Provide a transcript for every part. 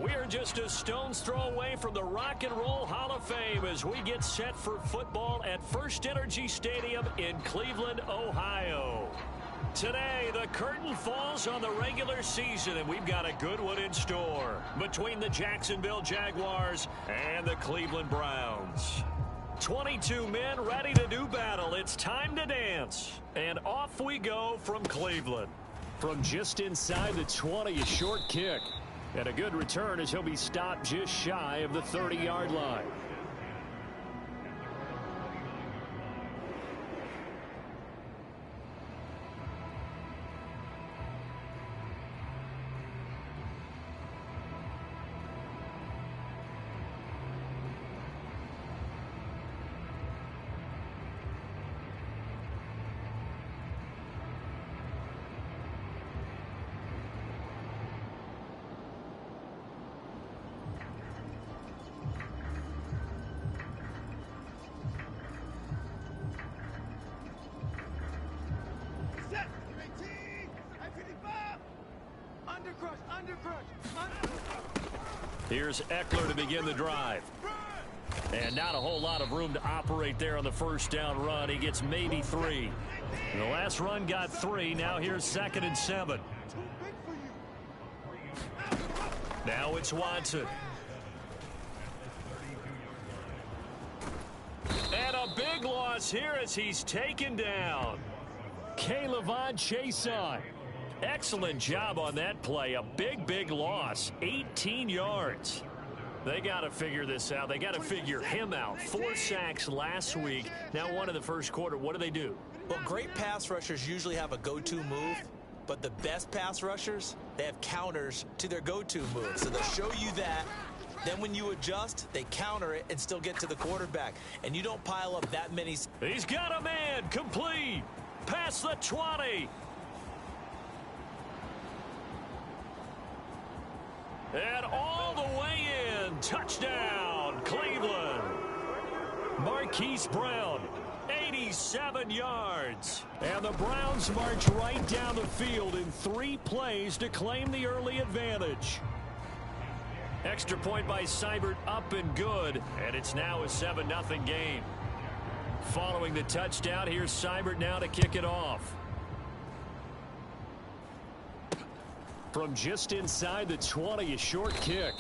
We're just a stone's throw away from the Rock and Roll Hall of Fame as we get set for football at First Energy Stadium in Cleveland, Ohio. Today, the curtain falls on the regular season, and we've got a good one in store between the Jacksonville Jaguars and the Cleveland Browns. 22 men ready to do battle. It's time to dance. And off we go from Cleveland. From just inside the 20, a short kick. And a good return as he'll be stopped just shy of the 30-yard line. Here's Eckler to begin the drive. And not a whole lot of room to operate there on the first down run. He gets maybe 3. And the last run got 3. Now here's 2nd and 7. Now it's Watson. And a big loss here as he's taken down. K'Lavon Chaisson. Excellent job on that play. A big loss. 18 yards. They got to figure this out. They got to figure him out. 4 sacks last week. Now one in the first quarter. What do? Well, great pass rushers usually have a go-to move. But the best pass rushers, they have counters to their go-to move. So they'll show you that. Then when you adjust, they counter it and still get to the quarterback. And you don't pile up that many. He's got a man. Complete. Past the 20. And all the way in. Touchdown, Cleveland. Marquise Brown, 87 yards. And the Browns march right down the field in 3 plays to claim the early advantage. Extra point by Seibert, up and good. And it's now a 7-0 game. Following the touchdown, here's Seibert now to kick it off. From just inside the 20, a short kick.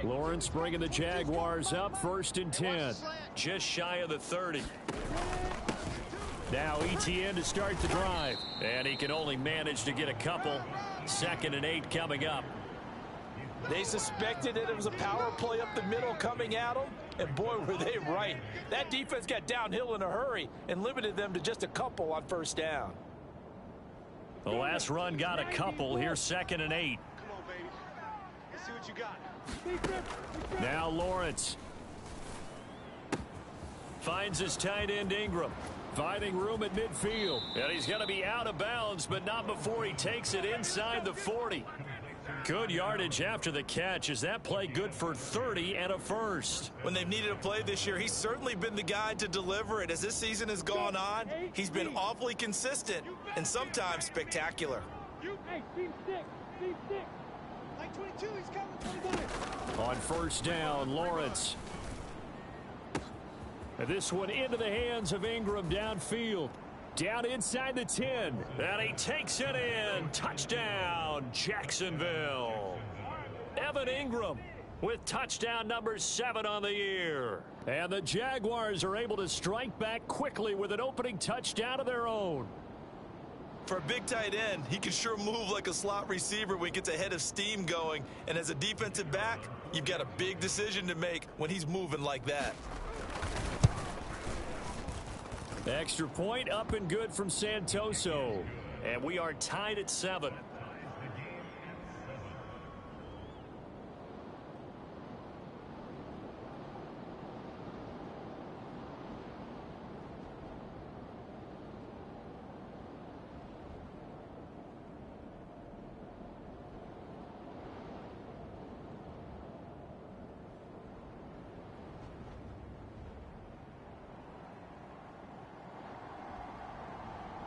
Lawrence bringing the Jaguars up 1st and 10. Just shy of the 30. Now Etienne to start the drive. And he can only manage to get a couple. 2nd and 8 coming up. They suspected that it was a power play up the middle coming at them. And boy, were they right. That defense got downhill in a hurry and limited them to just a couple on 1st down. The last run got a couple. Here's 2nd and 8. Come on, baby. Let's see what you got. Now Lawrence finds his tight end Ingram, finding room at midfield, and he's going to be out of bounds, but not before he takes it inside the 40. Good yardage after the catch. Is that play good for 30 and a first? When they've needed a play this year, he's certainly been the guy to deliver it. As this season has gone on, he's been awfully consistent and sometimes spectacular. Like 22, he's coming 25. On 1st down, Lawrence. And this one into the hands of Ingram downfield. Down inside the 10. And he takes it in. Touchdown, Jacksonville. Evan Ingram with touchdown number 7 on the year. And the Jaguars are able to strike back quickly with an opening touchdown of their own. For a big tight end, he can sure move like a slot receiver when he gets a head of steam going. And as a defensive back, you've got a big decision to make when he's moving like that. Extra point up and good from Santoso. And we are tied at 7.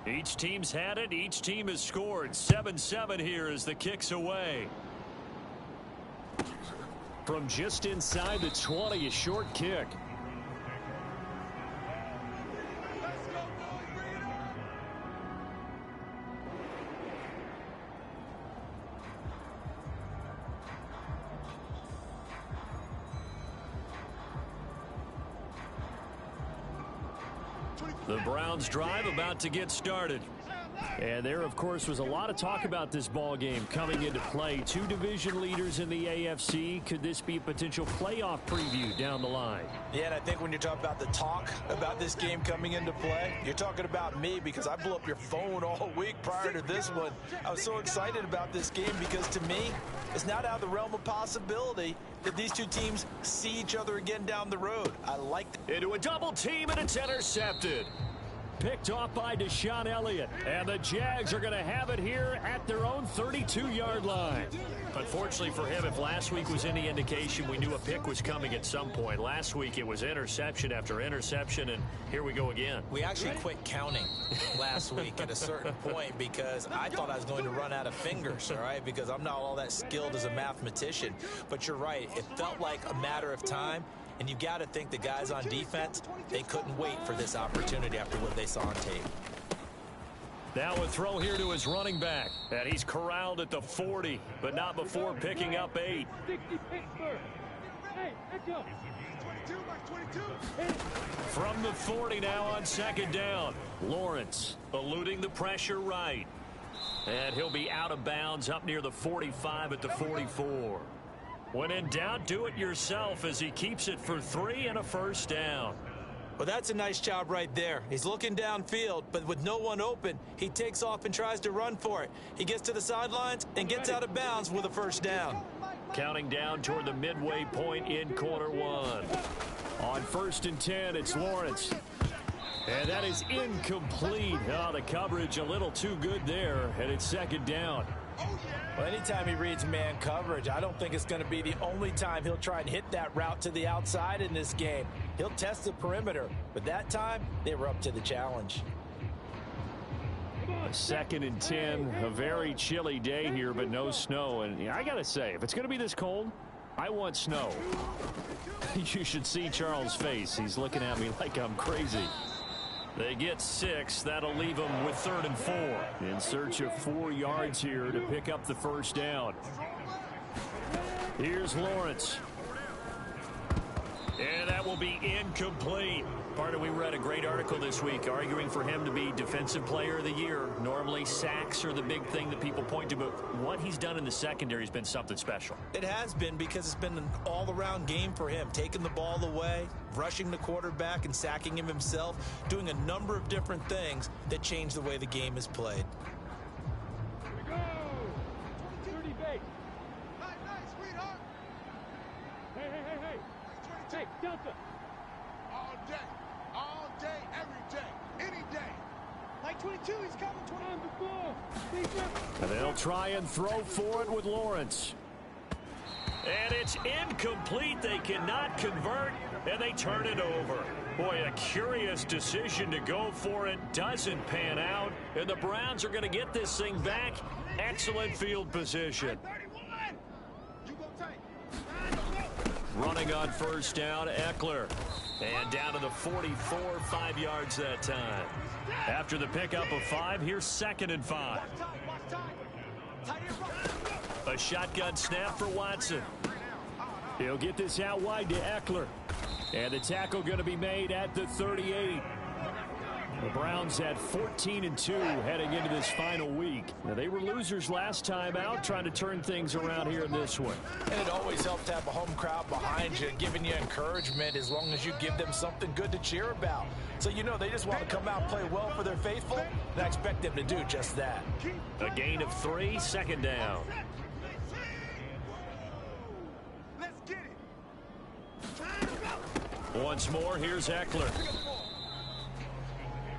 Each team's had it. Each team has scored. 7-7 here as the kick's away. From just inside the 20, a short kick. The Browns drive about to get started. And there, of course, was a lot of talk about this ball game coming into play. Two division leaders in the AFC. Could this be a potential playoff preview down the line? Yeah, and I think when you're talking about the talk about this game coming into play, you're talking about me because I blew up your phone all week prior to this one. I was so excited about this game because, to me, it's not out of the realm of possibility that these two teams see each other again down the road. I like it. Into a double team, and it's intercepted. Picked off by Deshaun Elliott. And the Jags are going to have it here at their own 32-yard line. Unfortunately for him, if last week was any indication, we knew a pick was coming at some point. Last week it was interception after interception, and here we go again. We actually quit counting last week at a certain point because I thought I was going to run out of fingers, all right, because I'm not all that skilled as a mathematician. But you're right. It felt like a matter of time. And you've got to think the guys on defense, they couldn't wait for this opportunity after what they saw on tape. Now a throw here to his running back. And he's corralled at the 40, but not before picking up 8. From the 40 now on second down. Lawrence eluding the pressure right. And he'll be out of bounds up near the 45 at the 44. When in doubt, do it yourself as he keeps it for 3 and a first down. Well, that's a nice job right there. He's looking downfield, but with no one open, he takes off and tries to run for it. He gets to the sidelines and gets out of bounds with a first down. Counting down toward the midway point in quarter one. On 1st and 10, it's Lawrence. And that is incomplete. Oh, the coverage a little too good there, and it's second down. Well, anytime he reads man coverage, I don't think it's going to be the only time he'll try and hit that route to the outside in this game. He'll test the perimeter, but that time they were up to the challenge. 2nd and 10, a very chilly day here, but no snow. And I got to say, if it's going to be this cold, I want snow. You should see Charles' face. He's looking at me like I'm crazy. They get 6. That'll leave them with 3rd and 4. In search of 4 yards here to pick up the first down. Here's Lawrence. And that will be incomplete. Partner, we read a great article this week arguing for him to be Defensive Player of the Year. Normally, sacks are the big thing that people point to, but what he's done in the secondary has been something special. It has been because it's been an all-around game for him. Taking the ball away, rushing the quarterback and sacking him himself, doing a number of different things that change the way the game is played. Here we go. 30 base. Nice, sweetheart. Hey. Hey, Delta. All day, every day, any day. Like 22, he's coming. 20 on the ball. And they'll try and throw for it with Lawrence. And it's incomplete. They cannot convert, and they turn it over. Boy, a curious decision to go for it. Doesn't pan out, and the Browns are going to get this thing back. Excellent field position. Running on first down, Eckler. And down to the 44, 5 yards that time. After the pickup of 5, here's 2nd and 5. A shotgun snap for Watson. He'll get this out wide to Eckler. And the tackle going to be made at the 38. The Browns had 14-2 heading into this final week. Now, they were losers last time out, trying to turn things around here in this one. And it always helps to have a home crowd behind you, giving you encouragement as long as you give them something good to cheer about. So, you know, they just want to come out and play well for their faithful, and I expect them to do just that. A gain of 3, 2nd down. Let's get it. Once more, here's Eckler.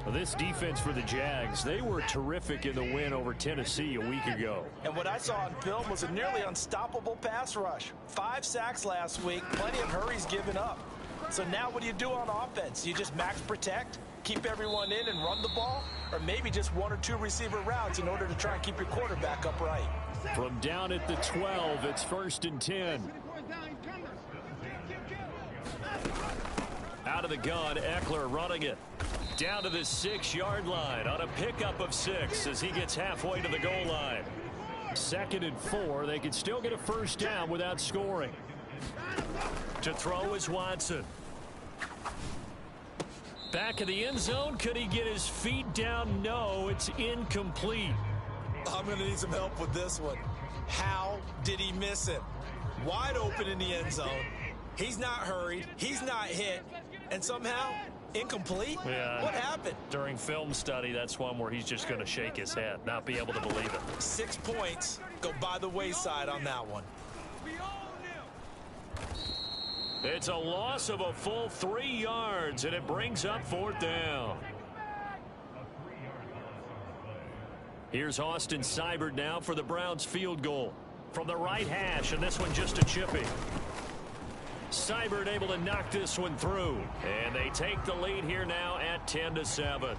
Well, this defense for the Jags, they were terrific in the win over Tennessee a week ago. And what I saw on film was a nearly unstoppable pass rush. 5 sacks last week, plenty of hurries given up. So now what do you do on offense? You just max protect, keep everyone in and run the ball, or maybe just one or two receiver routes in order to try and keep your quarterback upright. From down at the 12, it's 1st and 10. Out of the gun, Eckler running it. Down to the 6-yard line on a pickup of 6 as he gets halfway to the goal line. 2nd and 4. They can still get a first down without scoring. To throw is Watson. Back of the end zone. Could he get his feet down? No, it's incomplete. I'm going to need some help with this one. How did he miss it? Wide open in the end zone. He's not hurried. He's not hit. And somehow, incomplete? Yeah. What happened? During film study, that's one where he's just going to shake his head, not be able to believe it. 6 points go by the wayside on that one. It's a loss of a full 3 yards, and it brings up 4th down. Here's Austin Seibert now for the Browns field goal. From the right hash, and this one just a chippy. Seibert able to knock this one through. And they take the lead here now at 10-7.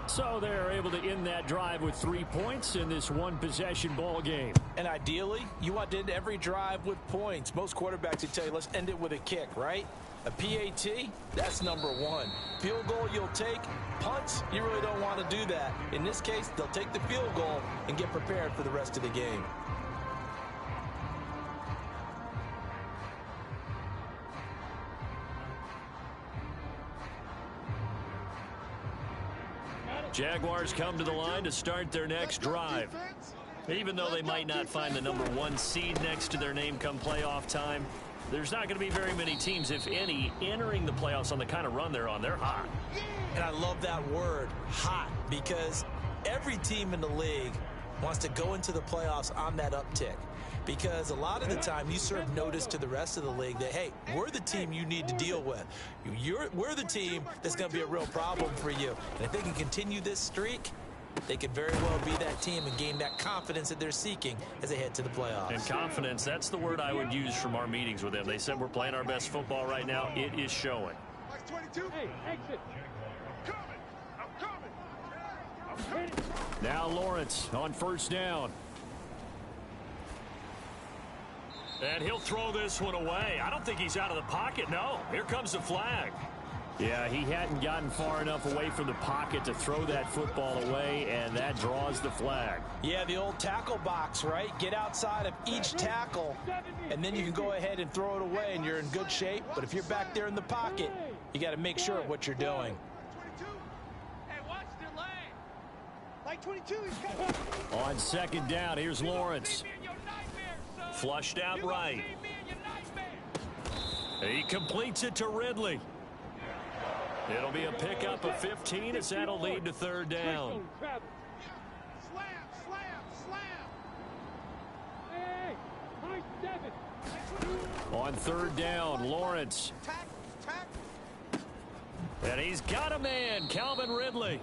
So they're able to end that drive with 3 points in this one-possession ball game. And ideally, you want to end every drive with points. Most quarterbacks would tell you, let's end it with a kick, right? A PAT, that's number 1. Field goal you'll take. Punts, you really don't want to do that. In this case, they'll take the field goal and get prepared for the rest of the game. Jaguars come to the line to start their next drive. Even though they might not find the number 1 seed next to their name come playoff time, there's not going to be very many teams, if any, entering the playoffs on the kind of run they're on. They're hot. And I love that word, hot, because every team in the league wants to go into the playoffs on that uptick. Because a lot of the time you serve notice to the rest of the league that, hey, we're the team you need to deal with. We're the team that's going to be a real problem for you. And if they can continue this streak, they could very well be that team and gain that confidence that they're seeking as they head to the playoffs. And confidence, that's the word I would use from our meetings with them. They said we're playing our best football right now. It is showing. Hey, exit. I'm coming. Now Lawrence on 1st down. And he'll throw this one away. I don't think he's out of the pocket. No, here comes the flag. Yeah, he hadn't gotten far enough away from the pocket to throw that football away, and that draws the flag. Yeah, the old tackle box, right? Get outside of each tackle, and then you can go ahead and throw it away, and you're in good shape. But if you're back there in the pocket, you got to make sure of what you're doing. Hey, watch the lane. Like 22, he's coming. On 2nd down, here's Lawrence. Flushed out right. He completes it to Ridley. It'll be a pickup of 15 as that'll lead to 3rd down. On 3rd down, Lawrence. And he's got a man, Calvin Ridley.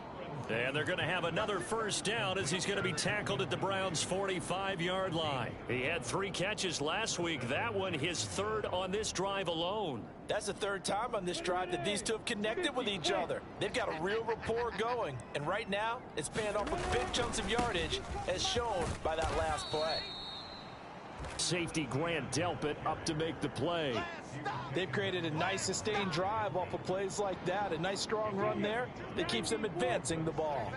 And they're going to have another first down as he's going to be tackled at the Browns' 45-yard line. He had 3 catches last week. That one his 3rd on this drive alone. That's the 3rd time on this drive that these two have connected with each other. They've got a real rapport going. And right now, it's paying off with big chunks of yardage as shown by that last play. Safety Grant Delpit up to make the play. They've created a nice sustained drive off of plays like that. A nice strong run there that keeps them advancing the ball.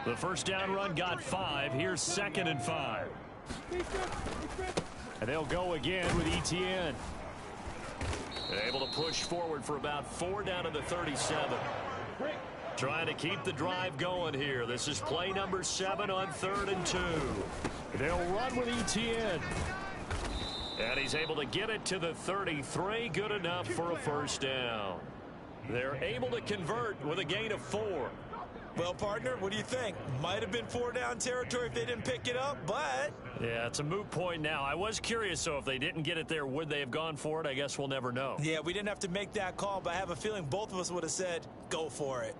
The first down run got 5. Here's 2nd and 5. And they'll go again with Etienne. Able to push forward for about 4 down to the 37. Trying to keep the drive going here. This is play number 7 on 3rd and 2. They'll run with Etienne. And he's able to get it to the 33. Good enough for a first down. They're able to convert with a gain of 4. Well, partner, what do you think? Might have been 4 down territory if they didn't pick it up, but... Yeah, it's a moot point now. I was curious, so if they didn't get it there, would they have gone for it? I guess we'll never know. Yeah, we didn't have to make that call, but I have a feeling both of us would have said, go for it.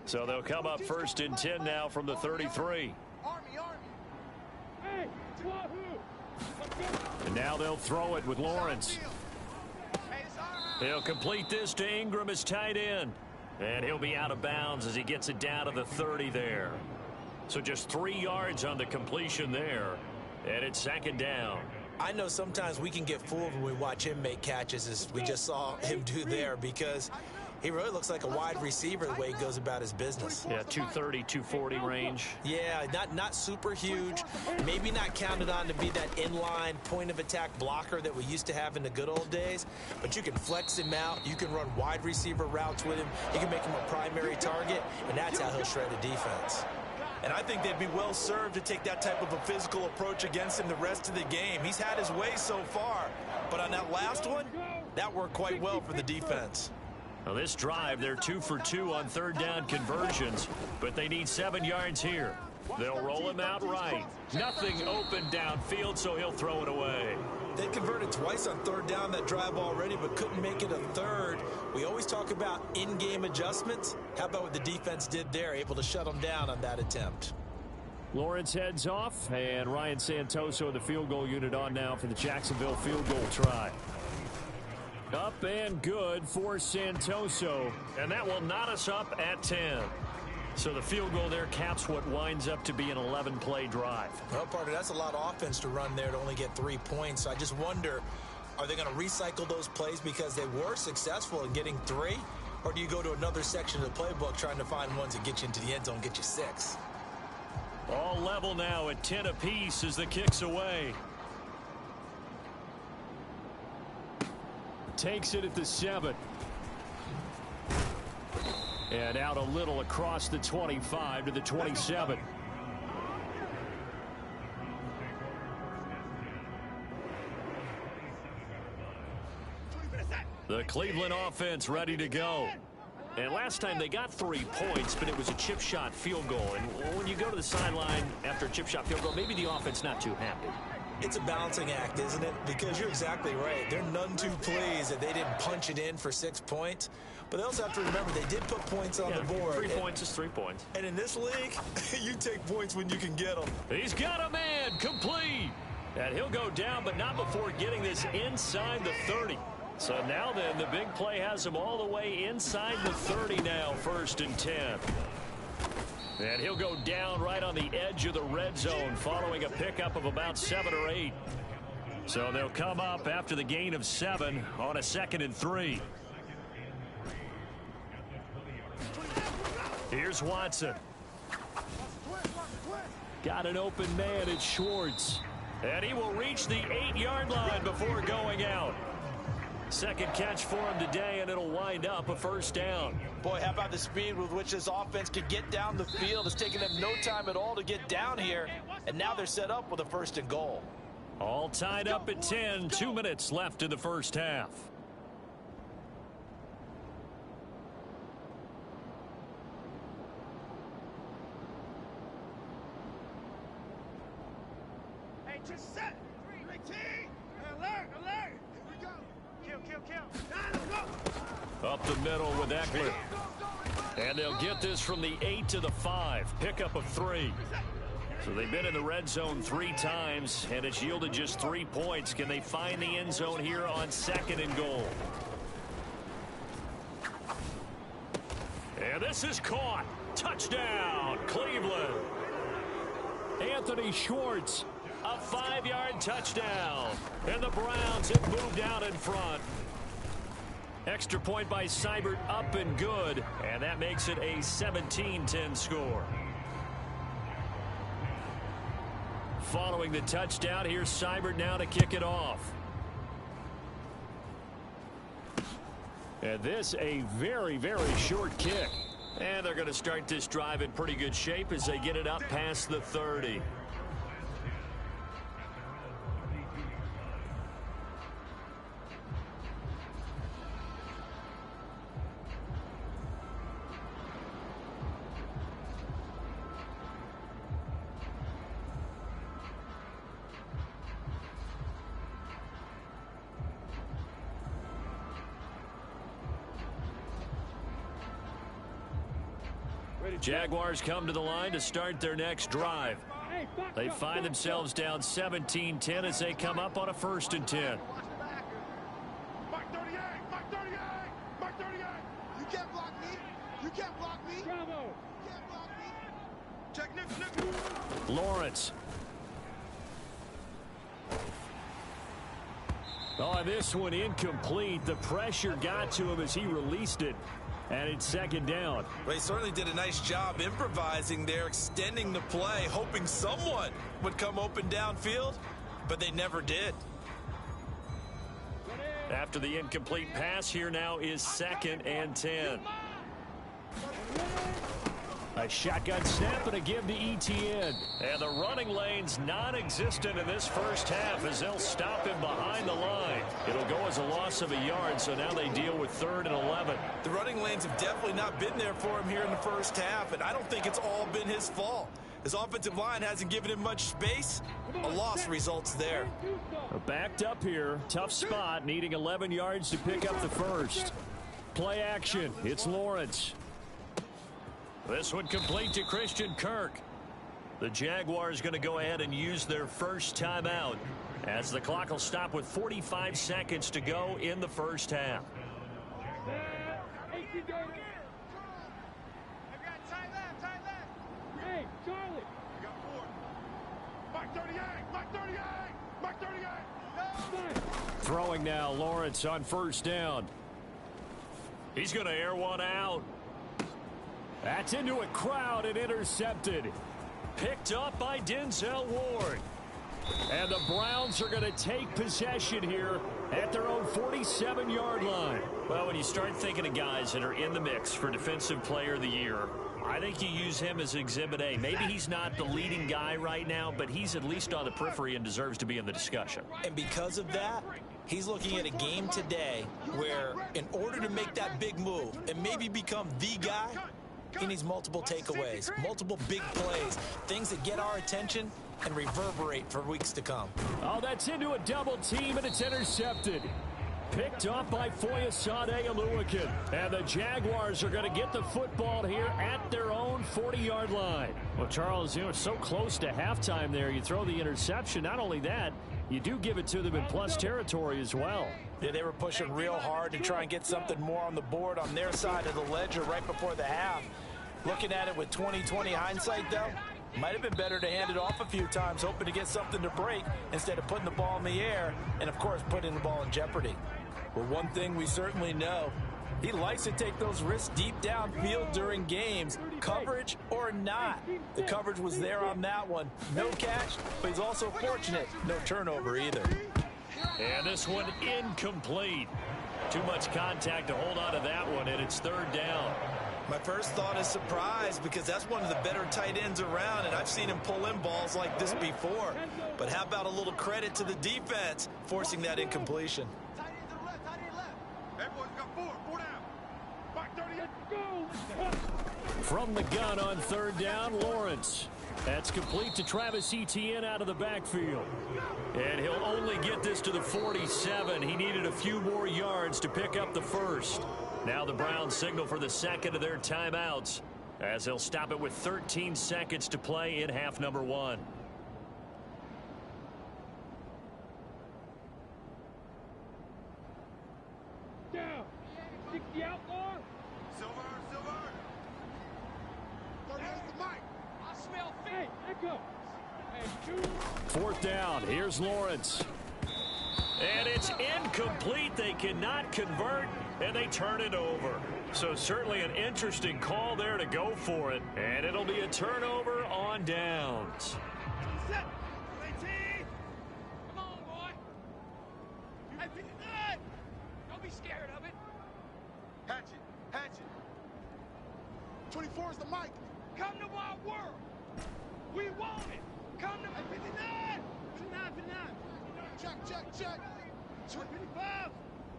So they'll come up 1st and 10 now from the 33. Army. Hey, Wahoo! And now they'll throw it with Lawrence. He'll complete this to Ingram as tight end. And he'll be out of bounds as he gets it down to the 30 there. So just 3 yards on the completion there. And it's second down. I know sometimes we can get fooled when we watch him make catches, as we just saw him do there, because he really looks like a wide receiver the way he goes about his business. Yeah, 230, 240 range. Yeah, not super huge. Maybe not counted on to be that inline point-of-attack blocker that we used to have in the good old days. But you can flex him out. You can run wide receiver routes with him. You can make him a primary target, and that's how he'll shred a defense. And I think they'd be well served to take that type of a physical approach against him the rest of the game. He's had his way so far, but on that last one, that worked quite well for the defense. Well, this drive, they're 2 for 2 on third down conversions, but they need 7 yards here. They'll roll him out right. Nothing open downfield, so he'll throw it away. They converted twice on third down that drive already, but couldn't make it a third. We always talk about in-game adjustments. How about what the defense did there, able to shut them down on that attempt? Lawrence heads off, and Ryan Santoso, the field goal unit, on now for the Jacksonville field goal try. Up and good for Santoso, and that will knot us up at 10. So the field goal there caps what winds up to be an 11-play drive. Well, partner, that's a lot of offense to run there to only get 3 points. So I just wonder, are they going to recycle those plays because they were successful in getting 3? Or do you go to another section of the playbook trying to find ones that get you into the end zone, get you 6? All level now at 10 apiece as the kick's away. Takes it at the 7. And out a little across the 25 to the 27. The Cleveland offense ready to go. And last time they got 3 points, but it was a chip shot field goal. And when you go to the sideline after a chip shot field goal, maybe the offense not too happy. It's a balancing act, isn't it? Because you're exactly right. They're none too pleased that they didn't punch it in for 6 points. But they also have to remember they did put points on the board. 3 points is 3 points. And in this league, you take points when you can get them. He's got a man complete. And he'll go down, but not before getting this inside the 30. So now then, the big play has him all the way inside the 30 now, 1st and 10. And he'll go down right on the edge of the red zone following a pickup of about 7 or 8. So they'll come up after the gain of 7 on a 2nd and 3. Here's Watson. Got an open man at Schwartz. And he will reach the 8-yard line before going out. Second catch for him today, and it'll wind up a 1st down. Boy, how about the speed with which this offense could get down the field? It's taken them no time at all to get down here, and now they're set up with a 1st and goal. All tied up at 10, 2 minutes left in the first half. Hey, just set. 3-18. Alert, alert. Here we go. Up the middle with Eckler. And they'll get this from the 8 to the 5. Pickup of 3. So they've been in the red zone 3 times, and it's yielded just 3 points. Can they find the end zone here on 2nd and goal? And this is caught. Touchdown, Cleveland. Anthony Schwartz. A 5-yard touchdown. And the Browns have moved out in front. Extra point by Seibert, up and good. And that makes it a 17-10 score. Following the touchdown, here's Seibert now to kick it off. And this a very, very short kick. And they're going to start this drive in pretty good shape as they get it up past the 30. Jaguars come to the line to start their next drive. They find themselves down 17-10 as they come up on a 1st and 10. Mark 38, Mark 38, Mark 38. You can't block me. You can't block me. Bravo. You can't block me. Check Nick. Lawrence. Oh, this one incomplete. The pressure got to him as he released it. And it's 2nd down. Well, he certainly did a nice job improvising there, extending the play, hoping someone would come open downfield, but they never did. After the incomplete pass, here now is 2nd and 10. A shotgun snap and a give to Etienne. And the running lane's non-existent in this first half as they'll stop him behind the line. It'll go as a loss of a yard, so now they deal with 3rd and 11. The running lanes have definitely not been there for him here in the first half, and I don't think it's all been his fault. His offensive line hasn't given him much space. A loss results there. Backed up here. Tough spot, needing 11 yards to pick up the first. Play action. It's Lawrence. This one complete to Christian Kirk. The Jaguars going to go ahead and use their first timeout as the clock will stop with 45 seconds to go in the first half. I've got tight left. Hey, Charlie. I got 4. Mark 38, Mark 38, Mark 38. No. Throwing now, Lawrence on 1st down. He's going to air one out. That's into a crowd and intercepted. Picked up by Denzel Ward. And the Browns are going to take possession here at their own 47-yard line. Well, when you start thinking of guys that are in the mix for Defensive Player of the Year, I think you use him as Exhibit A. Maybe he's not the leading guy right now, but he's at least on the periphery and deserves to be in the discussion. And because of that, he's looking at a game today where in order to make that big move and maybe become the guy, he needs multiple takeaways, multiple big plays, things that get our attention and reverberate for weeks to come. Oh, that's into a double team, and it's intercepted. Picked up by Foyesade Oluwakin. And the Jaguars are going to get the football here at their own 40-yard line. Well, Charles, so close to halftime there. You throw the interception. Not only that, you do give it to them in plus territory as well. Yeah, they were pushing real hard to try and get something more on the board on their side of the ledger right before the half. Looking at it with 20/20 hindsight, though, might have been better to hand it off a few times, hoping to get something to break instead of putting the ball in the air and, of course, putting the ball in jeopardy. Well, one thing we certainly know, he likes to take those risks deep downfield during games, coverage or not. The coverage was there on that one. No catch, but he's also fortunate. No turnover either. And this one incomplete. Too much contact to hold on to that one, and it's 3rd down. My first thought is surprise because that's one of the better tight ends around, and I've seen him pull in balls like this before. But how about a little credit to the defense forcing that incompletion? Tight end to the left, tight end left. Everyone's got 4 down. Mark 38, go. From the gun on 3rd down, Lawrence. That's complete to Travis Etienne out of the backfield. And he'll only get this to the 47. He needed a few more yards to pick up the first. Now the Browns signal for the 2nd of their timeouts as they'll stop it with 13 seconds to play in half number 1. Down. 60 outlaw. Silver. 38 the mic. I smell feet. Hey, echo. Hey, 4th down. Here's Lawrence. And it's incomplete. They cannot convert, and they turn it over. So certainly an interesting call there to go for it. And it'll be a turnover on downs. Set. 18. Come on, boy. Hey, 59. Don't be scared of it. Hatchet. 24 is the mic. Come to our world. We want it. Come to 59. 59. Check. 25.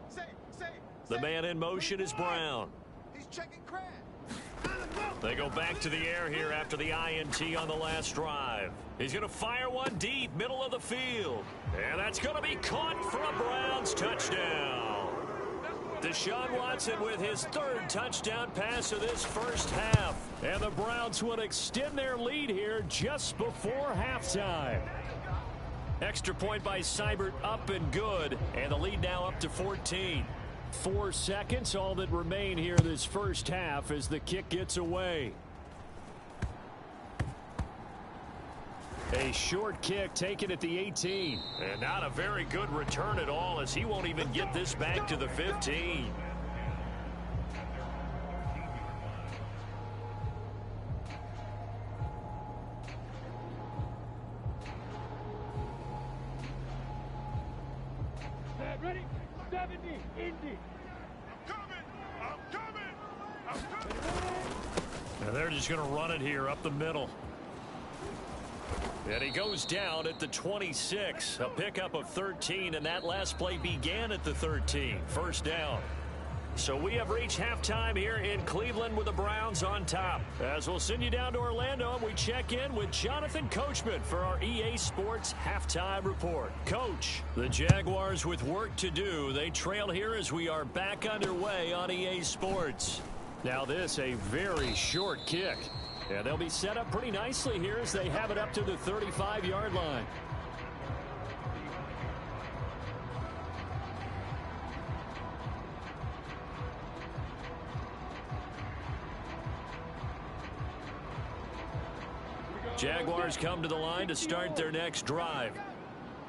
Say. The man in motion is Brown. He's checking crash. They go back to the air here after the INT on the last drive. He's going to fire one deep, middle of the field. And that's going to be caught for a Browns touchdown. Deshaun Watson with his 3rd touchdown pass of this first half. And the Browns will extend their lead here just before halftime. Extra point by Seibert, up and good. And the lead now up to 14. 4 seconds, all that remain here this first half as the kick gets away. A short kick taken at the 18. And not a very good return at all, as he won't even get this back to the 15. Ready? 70, Indy. I'm coming. And they're just going to run it here up the middle. And he goes down at the 26. A pickup of 13, and that last play began at the 13. First down. So we have reached halftime here in Cleveland with the Browns on top. As we'll send you down to Orlando, and we check in with Jonathan Coachman for our EA Sports Halftime Report. Coach, the Jaguars with work to do. They trail here as we are back underway on EA Sports. Now this, a very short kick. And they'll be set up pretty nicely here as they have it up to the 35-yard line. Jaguars come to the line to start their next drive.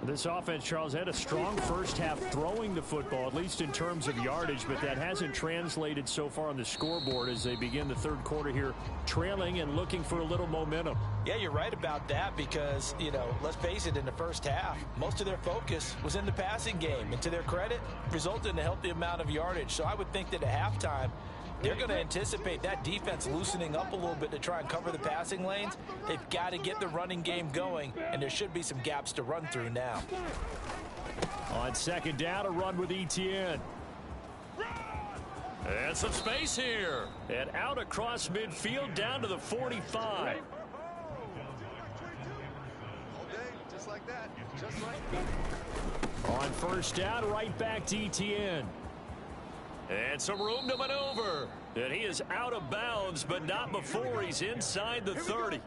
This offense, Charles, had a strong first half throwing the football, at least in terms of yardage, but that hasn't translated so far on the scoreboard as they begin the third quarter here, trailing and looking for a little momentum. Yeah, you're right about that because, let's face it, in the first half, most of their focus was in the passing game. And to their credit, resulted in a healthy amount of yardage. So I would think that at halftime, they're going to anticipate that defense loosening up a little bit to try and cover the passing lanes. They've got to get the running game going, and there should be some gaps to run through now. On second down, a run with Etienne. And some space here. And out across midfield down to the 45. Just like that. Just like that. On first down, right back to Etienne. And some room to maneuver. And he is out of bounds, but not before he's inside the 30.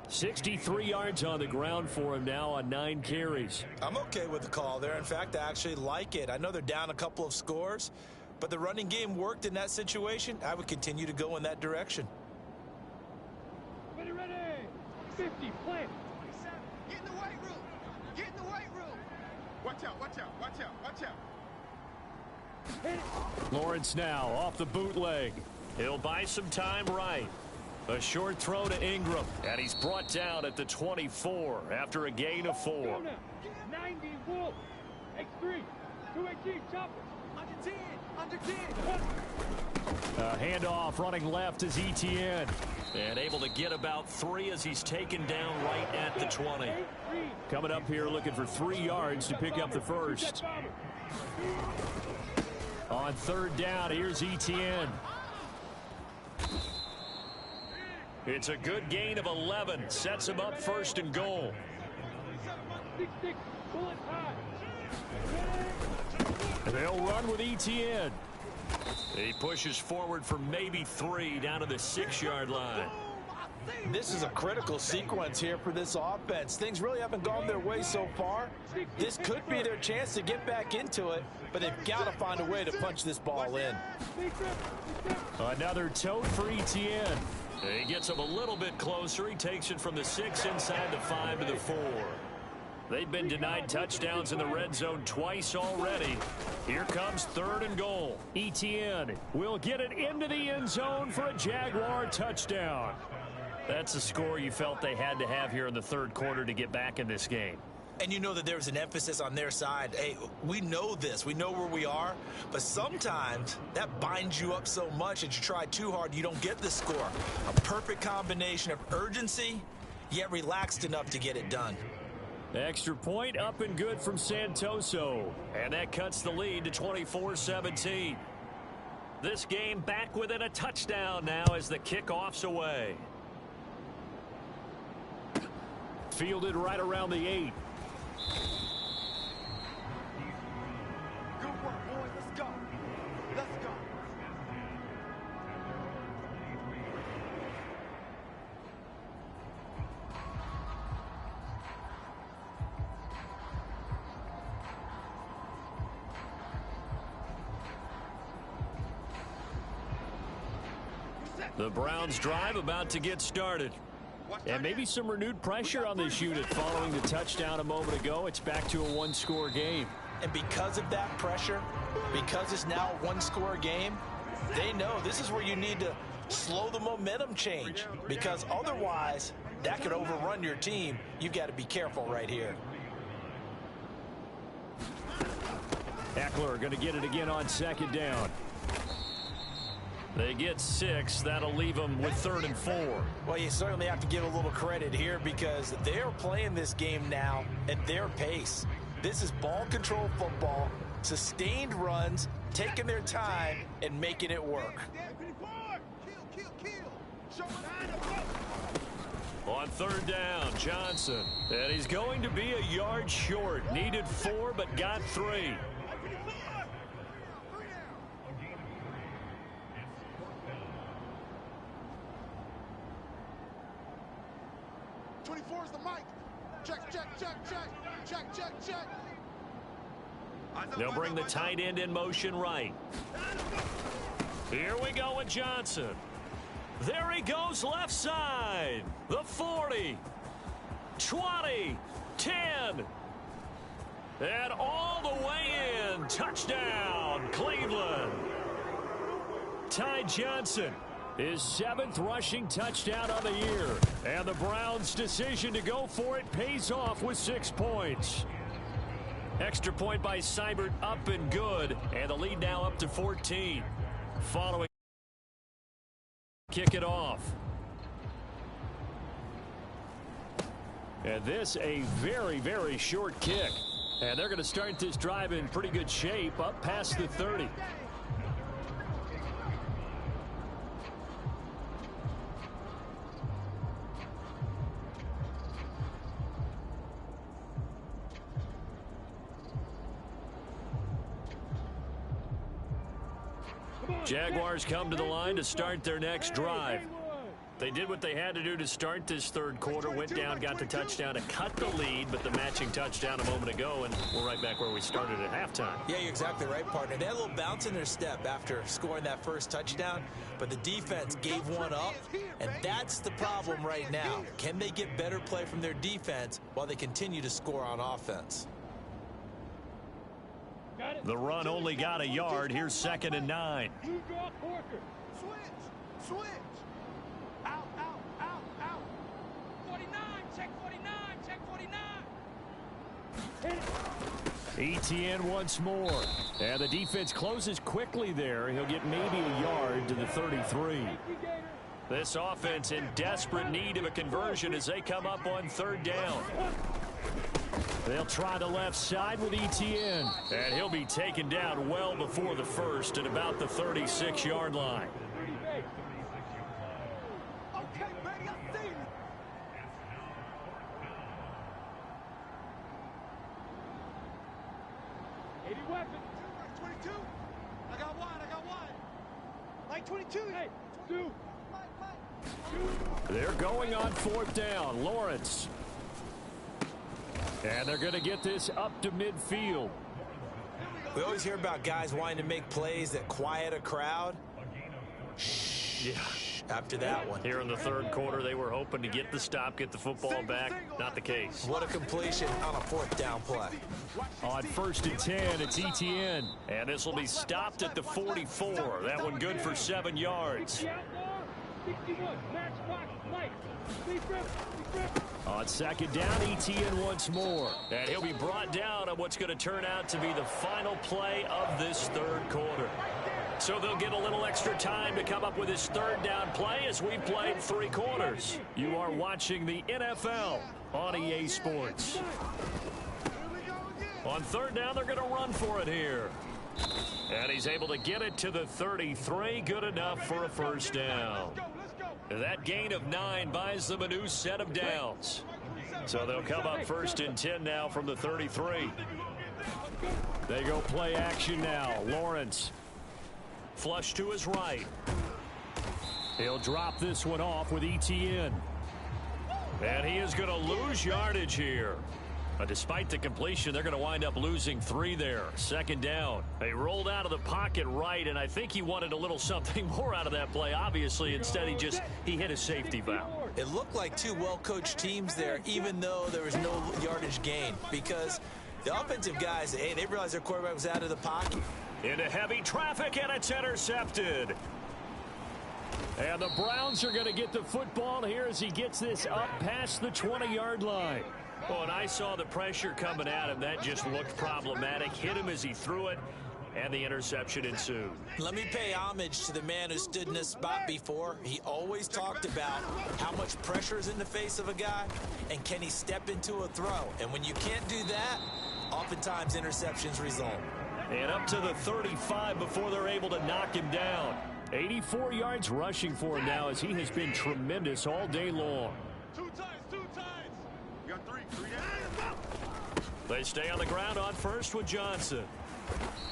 63 yards on the ground for him now on 9 carries. I'm okay with the call there. In fact, I actually like it. I know they're down a couple of scores, but the running game worked in that situation. I would continue to go in that direction. Ready. 50, plant. Get in the weight room. Get in the weight room. Watch out. Lawrence now off the bootleg. He'll buy some time right. A short throw to Ingram, and he's brought down at the 24 after a gain of 4. 90 Wolf. X3. 218 chopper. Under 10. A handoff running left is Etienne. And able to get about 3 as he's taken down right at the 20. Coming up here looking for 3 yards to pick up the first. On third down, here's Etienne. It's a good gain of 11. Sets him up first and goal. 6-6. Bullet high. And they'll run with Etienne. He pushes forward for maybe 3 down to the 6-yard line. This is a critical sequence here for this offense. Things really haven't gone their way so far. This could be their chance to get back into it, but they've got to find a way to punch this ball in. Another tote for Etienne. He gets him a little bit closer. He takes it from the 6 inside the 5 to the 4. They've been denied touchdowns in the red zone twice already. Here comes third and goal. Etienne will get it into the end zone for a Jaguar touchdown. That's a score you felt they had to have here in the third quarter to get back in this game. And you know that there's an emphasis on their side. Hey, we know this. We know where we are. But sometimes that binds you up so much that you try too hard, you don't get the score. A perfect combination of urgency, yet relaxed enough to get it done. Extra point up and good from Santoso. And that cuts the lead to 24-17. This game back within a touchdown now as the kickoff's away. Fielded right around the 8. Good work, boys. Let's go. Let's go. The Browns drive about to get started. And maybe some renewed pressure on this unit following the touchdown a moment ago. It's back to a one-score game. And because of that pressure, because it's now a one-score game, they know this is where you need to slow the momentum change, because otherwise that could overrun your team. You've got to be careful right here. Eckler going to get it again on second down. They get 6. That'll leave them with 3rd and 4. Well, you certainly have to give a little credit here because they're playing this game now at their pace. This is ball control football, sustained runs, taking their time and making it work. On 3rd down, Johnson. And he's going to be a yard short. Needed 4, but got 3. 24 is the mic. Check, check, check, check. Check, check, check. They'll bring the tight end in motion right. Here we go with Johnson. There he goes left side. The 40. 20. 10. And all the way in. Touchdown, Cleveland. Ty Johnson, his 7th rushing touchdown of the year. And the Browns' decision to go for it pays off with 6 points. Extra point by Seibert up and good. And the lead now up to 14. Following kick it off. And this a very, very short kick. And they're going to start this drive in pretty good shape up past the 30. Jaguars come to the line to start their next drive. They did what they had to do to start this 3rd quarter, went down, got the touchdown to cut the lead, but the matching touchdown a moment ago, and we're right back where we started at halftime. Yeah, you're exactly right, partner. They had a little bounce in their step after scoring that first touchdown, but the defense gave one up, and that's the problem right now. Can they get better play from their defense while they continue to score on offense? The run only got a yard. Here's 2nd and 9. Switch. Out, out, out, out. 49, check 49, check 49. Etienne once more. And the defense closes quickly there. He'll get maybe a yard to the 33. This offense in desperate need of a conversion as they come up on 3rd down. They'll try the left side with Etienne. And he'll be taken down well before the 1st at about the 36-yard line. Okay, baby, I see you. Weapon. 22. I got one. Like 22. Hey, 2. They're going on 4th down. Lawrence. And they're going to get this up to midfield. We always hear about guys wanting to make plays that quiet a crowd. Yeah. After that one. Here in the 3rd quarter, they were hoping to get the stop, get the football back. Not the case. What a completion on a 4th down play. On 1st and 10, it's Etienne. And this will be stopped at the 44. That one good for 7 yards. On 2nd down, Etienne once more. And he'll be brought down on what's going to turn out to be the final play of this 3rd quarter. So they'll get a little extra time to come up with his 3rd down play as we've played 3 quarters. You are watching the NFL on EA Sports. On 3rd down, they're going to run for it here. And he's able to get it to the 33. Good enough for a 1st down. That gain of 9 buys them a new set of downs. So they'll come up 1st and 10 now from the 33. They go play action now. Lawrence. Flush to his right. He'll drop this one off with Etienne. And he is going to lose yardage here. But despite the completion, they're going to wind up losing 3 there. Second down. They rolled out of the pocket right, and I think he wanted a little something more out of that play. Obviously, instead he hit a safety valve. It looked like 2 well-coached teams there, even though there was no yardage gain, because the offensive guys, hey, they realized their quarterback was out of the pocket. Into heavy traffic, and it's intercepted. And the Browns are going to get the football here as he gets this up past the 20-yard line. Oh, and I saw the pressure coming at him. That just looked problematic. Hit him as he threw it, and the interception ensued. Let me pay homage to the man who stood in this spot before. He always talked about how much pressure is in the face of a guy, and can he step into a throw. And when you can't do that, oftentimes interceptions result. And up to the 35 before they're able to knock him down. 84 yards rushing for him now as he has been tremendous all day long. 2 times. You got 3 down. They stay on the ground on first with Johnson.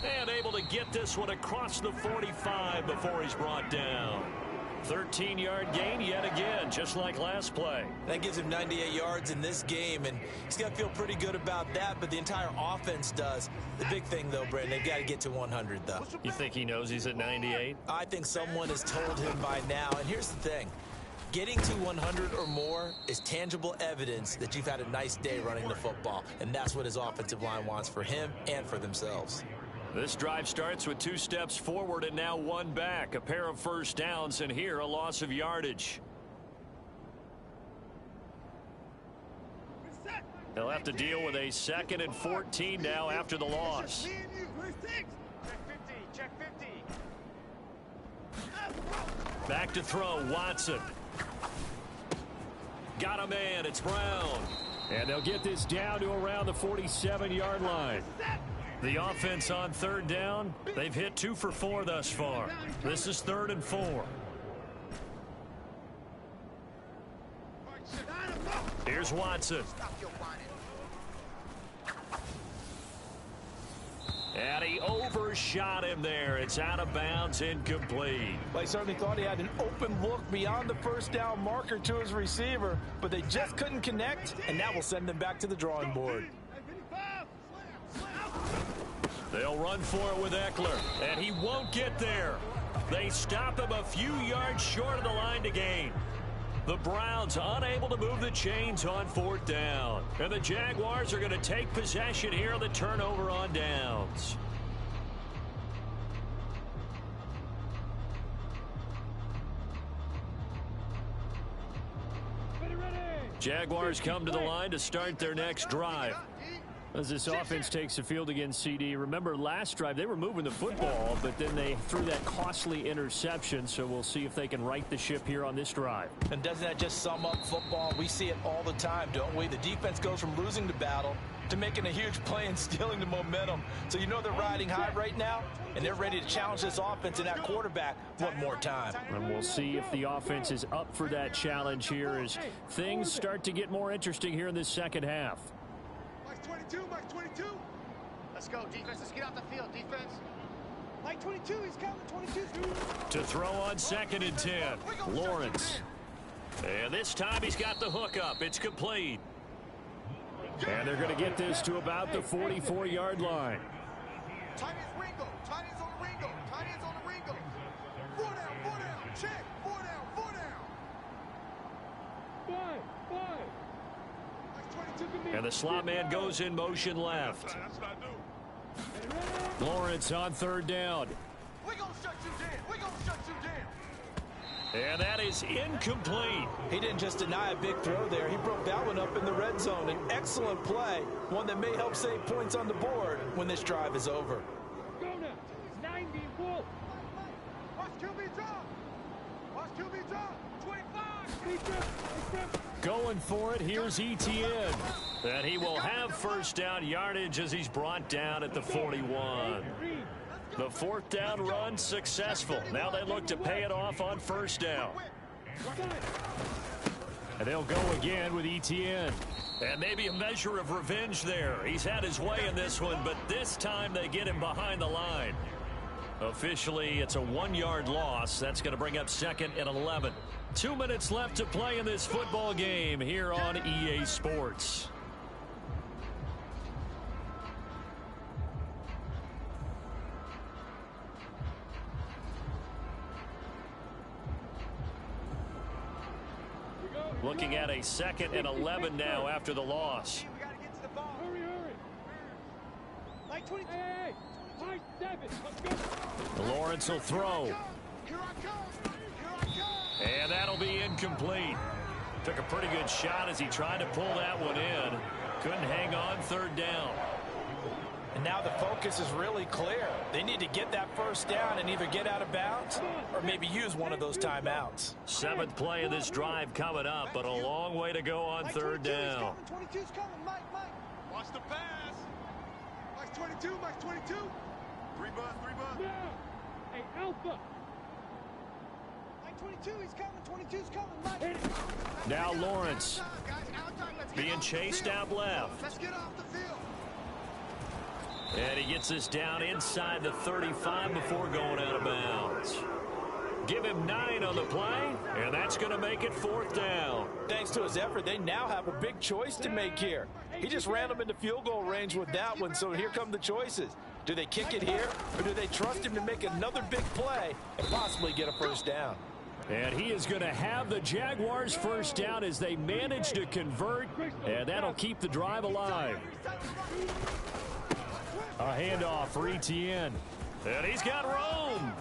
And able to get this one across the 45 before he's brought down. 13-yard gain yet again, just like last play. That gives him 98 yards in this game, and he's got to feel pretty good about that, but the entire offense does. The big thing, though, Brandon, they've got to get to 100, though. You think he knows he's at 98? I think someone has told him by now, and here's the thing. Getting to 100 or more is tangible evidence that you've had a nice day running the football, and that's what his offensive line wants for him and for themselves. This drive starts with 2 steps forward and now 1 back. A pair of first downs, and here a loss of yardage. They'll have to deal with a 2nd and 14 now after the loss. Check 50. Back to throw, Watson. Got a man, it's Brown. And they'll get this down to around the 47-yard line. The offense on 3rd down, they've hit 2 for 4 thus far. This is 3rd and 4. Here's Watson. And he overshot him there. It's out of bounds, incomplete. Well, he certainly thought he had an open look beyond the first down marker to his receiver, but they just couldn't connect, and that will send them back to the drawing board. They'll run for it with Eckler, and he won't get there. They stop him a few yards short of the line to gain. The Browns unable to move the chains on 4th down. And the Jaguars are going to take possession here on the turnover on downs. Jaguars come to the line to start their next drive. As this offense takes the field against CD, remember last drive they were moving the football, but then they threw that costly interception, so we'll see if they can right the ship here on this drive. And doesn't that just sum up football? We see it all the time, don't we? The defense goes from losing the battle to making a huge play and stealing the momentum. So you know they're riding high right now, and they're ready to challenge this offense and that quarterback one more time. And we'll see if the offense is up for that challenge here as things start to get more interesting here in this second half. Mike 22. Let's go, defense. Let's get out the field, defense. Mike 22, he's coming, 22. To throw on 2nd and 10, Lawrence. And this time he's got the hook up. It's complete. And they're going to get this to about the 44-yard line. Tight ends Ringo. Tight ends on the Ringo. Tight ends on the Ringo. 4 down. Check. 4 down. Five. And the slot man goes in motion left. That's what I do. Lawrence on 3rd down. We're going to shut you down. And that is incomplete. He didn't just deny a big throw there. He broke that one up in the red zone. An excellent play, one that may help save points on the board when this drive is over. Go now. 90 full. Watch QB drop. 25. Going for it, here's Etienne. And he will have first down yardage as he's brought down at the 41. The 4th down run successful. Now they look to pay it off on 1st down. And they'll go again with Etienne. And maybe a measure of revenge there. He's had his way in this one, but this time they get him behind the line. Officially, it's a 1-yard loss. That's going to bring up 2nd and 11. 2 minutes left to play in this football game here on EA Sports. looking at a 2nd and 11 now after the loss. We got to get to the ball. Hurry, hurry. Like 20. Hey, hey. 7. Let's go. Lawrence will throw. Here I come. Here I come. And that'll be incomplete. Took a pretty good shot as he tried to pull that one in. Couldn't hang on 3rd down. And now the focus is really clear. They need to get that first down and either get out of bounds or maybe use one of those timeouts. 7th play of this drive coming up, but a long way to go on 3rd down. 22's coming, Mike. Watch the pass. Mike's 22, Mike's 22. 3 bus. Yeah. Hey, Alpha. Mike 22, he's coming. 22's coming, Mike. Now Lawrence being chased out left. Let's get off the field. And he gets us down inside the 35 before going out of bounds. Give him 9 on the play, and that's going to make it 4th down. Thanks to his effort, they now have a big choice to make here. He just ran them into field goal range with that one, so here come the choices. Do they kick it here, or do they trust him to make another big play and possibly get a first down? And he is going to have the Jaguars first down as they manage to convert, and that'll keep the drive alive. A handoff for Etienne. And he's got room.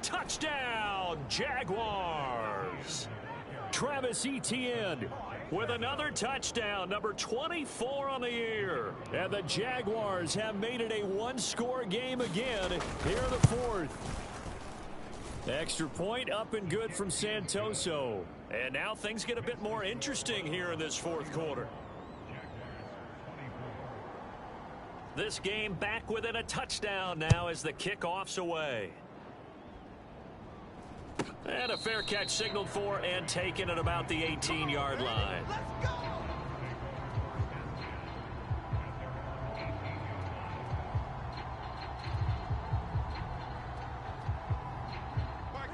Touchdown, Jaguars. Travis Etienne with another touchdown, number 24 on the year. And the Jaguars have made it a one-score game again here in the 4th. Extra point up and good from Santoso. And now things get a bit more interesting here in this 4th quarter. This game back within a touchdown now as the kickoff's away. And a fair catch signaled for and taken at about the 18-yard line.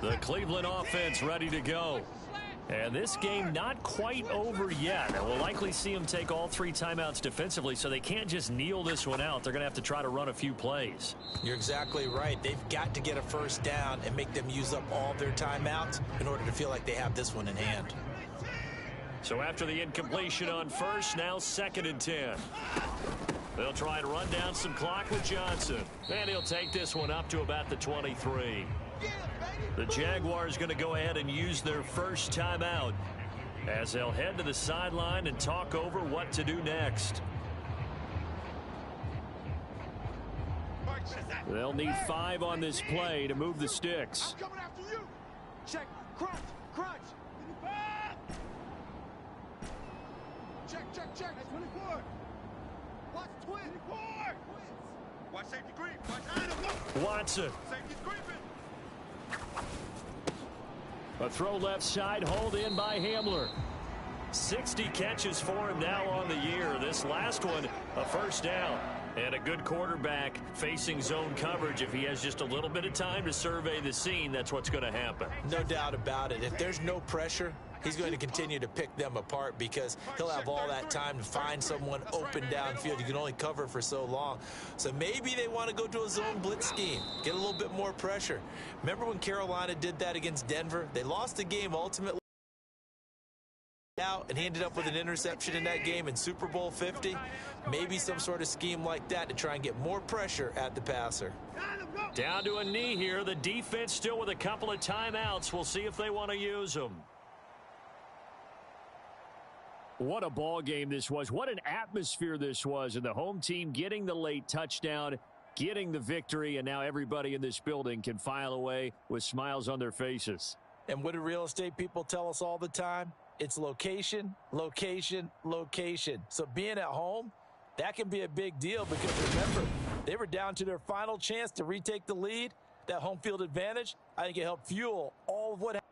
The Cleveland offense ready to go. And this game not quite over yet. And we'll likely see them take all 3 timeouts defensively, so they can't just kneel this one out. They're going to have to try to run a few plays. You're exactly right. They've got to get a first down and make them use up all their timeouts in order to feel like they have this one in hand. So after the incompletion on 1st, now 2nd and 10. They'll try and run down some clock with Johnson. And he'll take this one up to about the 23. The Jaguars going to go ahead and use their first timeout as they'll head to the sideline and talk over what to do next. They'll need 5 on this play to move the sticks. I'm coming after you. Check. Crunch. Check. 24. Watch twin. 24. Watch safety creep. Watch Watson. safety's creeping. A throw left side, hauled in by Hamler. 60 catches for him now on the year. This last one, a first down. And a good quarterback facing zone coverage. If he has just a little bit of time to survey the scene, that's what's going to happen. No doubt about it. If there's no pressure, he's going to continue to pick them apart because he'll have all that time to find someone open downfield. You can only cover for so long. So maybe they want to go to a zone blitz scheme, get a little bit more pressure. Remember when Carolina did that against Denver? They lost the game ultimately out, and he ended up with an interception in that game in Super Bowl 50. Maybe some sort of scheme like that to try and get more pressure at the passer. Down to a knee here. The defense still with a couple of timeouts. We'll see if they want to use them. What a ball game this was. What an atmosphere this was. And the home team getting the late touchdown, getting the victory, and now everybody in this building can file away with smiles on their faces. And what do real estate people tell us all the time? It's location, location, location. So being at home, that can be a big deal because remember, they were down to their final chance to retake the lead. That home field advantage, I think it helped fuel all of what happened.